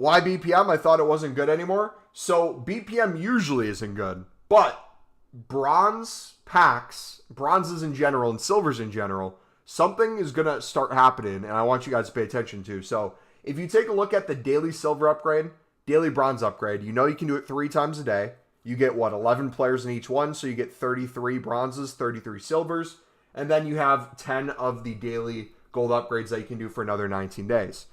Why BPM? I thought it wasn't good anymore. So BPM usually isn't good, but bronze packs, bronzes in general and silvers in general, something is going to start happening, and I want you guys to pay attention to. So if you take a look at the daily silver upgrade, daily bronze upgrade, you know you can do it 3 times a day. You get, 11 players in each one, so you get 33 bronzes, 33 silvers, and then you have 10 of the daily gold upgrades that you can do for another 19 days.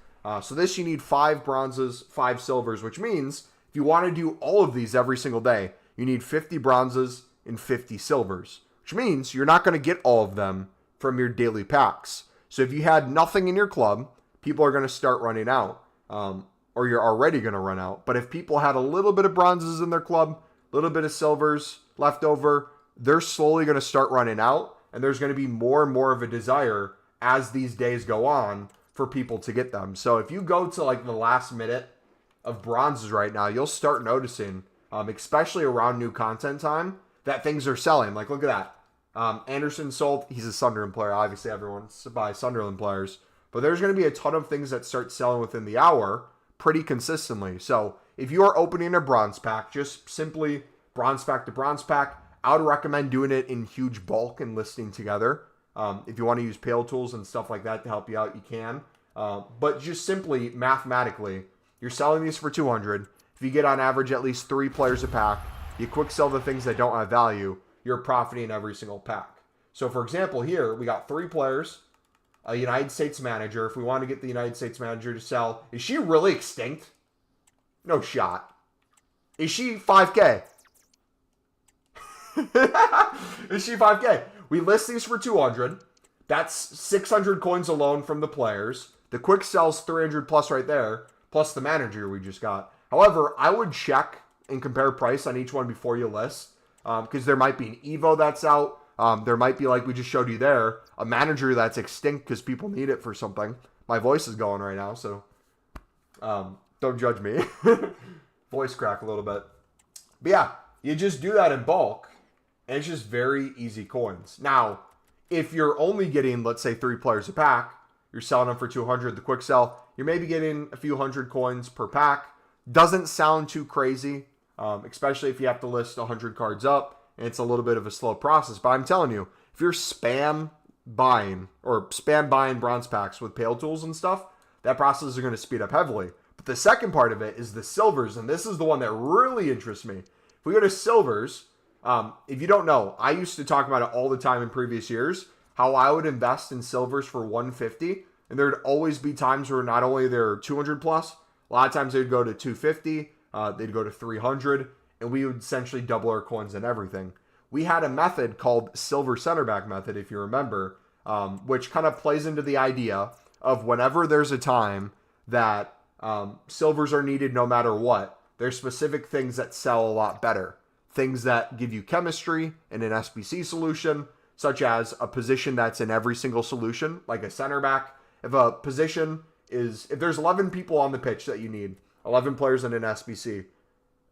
So this, you need 5 bronzes, 5 silvers, which means if you want to do all of these every single day, you need 50 bronzes and 50 silvers, which means you're not going to get all of them from your daily packs. So if you had nothing in your club, people are going to start running out, or you're already going to run out. But if people had a little bit of bronzes in their club, a little bit of silvers left over, they're slowly going to start running out, and there's going to be more and more of a desire as these days go on for people to get them. So if you go to like the last minute of bronzes right now, you'll start noticing, especially around new content time, that things are selling. Like, look at that. Anderson sold. He's a Sunderland player. Obviously, everyone's buy Sunderland players. But there's going to be a ton of things that start selling within the hour pretty consistently. So if you are opening a bronze pack, just simply bronze pack to bronze pack, I would recommend doing it in huge bulk and listing together. If you want to use pale tools and stuff like that to help you out, you can. But just simply, mathematically, you're selling these for 200. If you get on average at least 3 players a pack, you quick sell the things that don't have value, you're profiting every single pack. So for example, here, we got 3 players, a United States manager. If we want to get the United States manager to sell, is she really extinct? No shot. Is she 5K? Is she 5K? We list these for 200. That's 600 coins alone from the players. The quick sell's 300 plus right there, plus the manager we just got. However, I would check and compare price on each one before you list, because there might be an Evo that's out. There might be, like we just showed you there, a manager that's extinct because people need it for something. My voice is going right now, so don't judge me. Voice crack a little bit. But yeah, you just do that in bulk, and it's just very easy coins. Now, if you're only getting, let's say, 3 players a pack, you're selling them for 200, the quick sell, you're maybe getting a few hundred coins per pack. Doesn't sound too crazy, especially if you have to list 100 cards up, and it's a little bit of a slow process. But I'm telling you, if you're spam buying bronze packs with pale tools and stuff, that process is going to speed up heavily. But the second part of it is the silvers, and this is the one that really interests me. If we go to silvers, if you don't know, I used to talk about it all the time in previous years, how I would invest in silvers for 150, and there'd always be times where not only they're 200 plus, a lot of times they'd go to 250, they'd go to 300, and we would essentially double our coins and everything. We had a method called silver center back method, if you remember, which kind of plays into the idea of whenever there's a time that silvers are needed no matter what, there's specific things that sell a lot better. Things that give you chemistry in an SBC solution, such as a position that's in every single solution, like a center back. If a position is, if there's 11 people on the pitch that you need, 11 players in an SBC,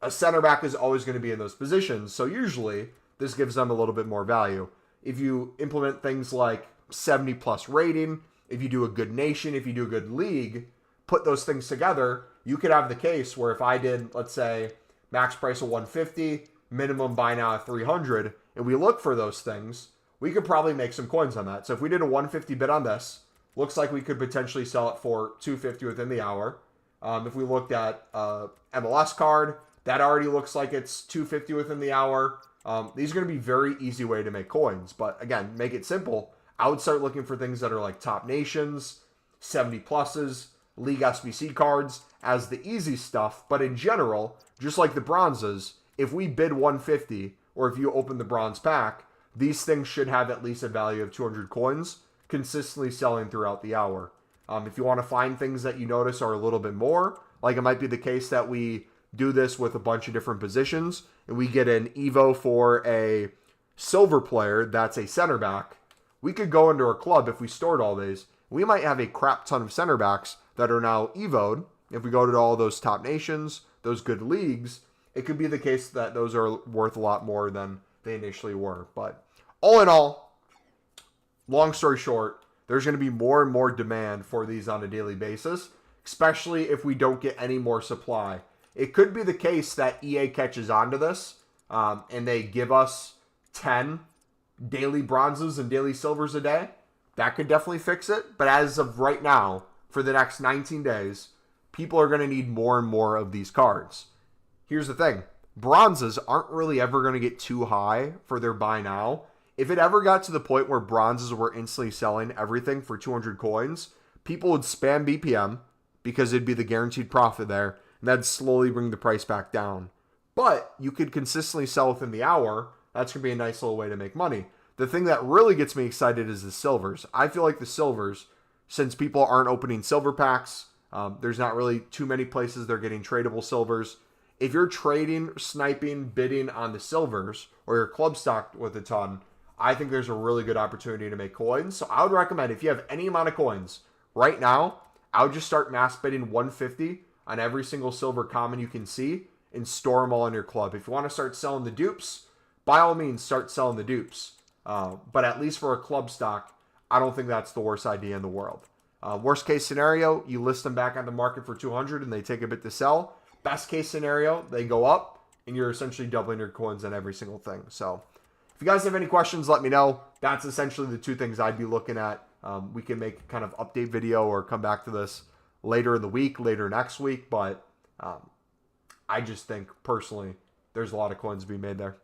a center back is always going to be in those positions. So usually this gives them a little bit more value. If you implement things like 70 plus rating, if you do a good nation, if you do a good league, put those things together, you could have the case where if I did, let's say, max price of 150, minimum buy now at 300, and we look for those things, we could probably make some coins on that. So if we did a 150 bid on this, looks like we could potentially sell it for 250 within the hour. If we looked at MLS card, that already looks like it's 250 within the hour. These are going to be very easy way to make coins. But again, make it simple. I would start looking for things that are like top nations, 70 pluses, league SBC cards as the easy stuff. But in general, just like the bronzes, if we bid 150 or if you open the bronze pack, these things should have at least a value of 200 coins consistently selling throughout the hour. If you want to find things that you notice are a little bit more, like it might be the case that we do this with a bunch of different positions and we get an Evo for a silver player that's a center back, we could go into our club if we stored all these. We might have a crap ton of center backs that are now Evo'd. If we go to all those top nations, those good leagues, it could be the case that those are worth a lot more than they initially were. But all in all, long story short, there's going to be more and more demand for these on a daily basis, especially if we don't get any more supply. It could be the case that EA catches on to this and they give us 10 daily bronzes and daily silvers a day. That could definitely fix it. But as of right now, for the next 19 days, people are going to need more and more of these cards. Here's the thing. Bronzes aren't really ever going to get too high for their buy now. If it ever got to the point where bronzes were instantly selling everything for 200 coins, people would spam BPM because it'd be the guaranteed profit there, and that'd slowly bring the price back down. But you could consistently sell within the hour. That's going to be a nice little way to make money. The thing that really gets me excited is the silvers. I feel like the silvers, since people aren't opening silver packs, there's not really too many places they're getting tradable silvers. If you're trading, sniping, bidding on the silvers, or you're club stocked with a ton, I think there's a really good opportunity to make coins. So I would recommend, if you have any amount of coins right now, I would just start mass bidding 150 on every single silver common you can see and store them all in your club. If you want to start selling the dupes, by all means, start selling the dupes. But at least for a club stock, I don't think that's the worst idea in the world. Worst case scenario, you list them back on the market for 200 and they take a bit to sell. Best case scenario, they go up and you're essentially doubling your coins on every single thing. So if you guys have any questions, let me know. That's essentially the two things I'd be looking at. We can make kind of update video or come back to this later in the week, later next week. But I just think personally, there's a lot of coins to be made there.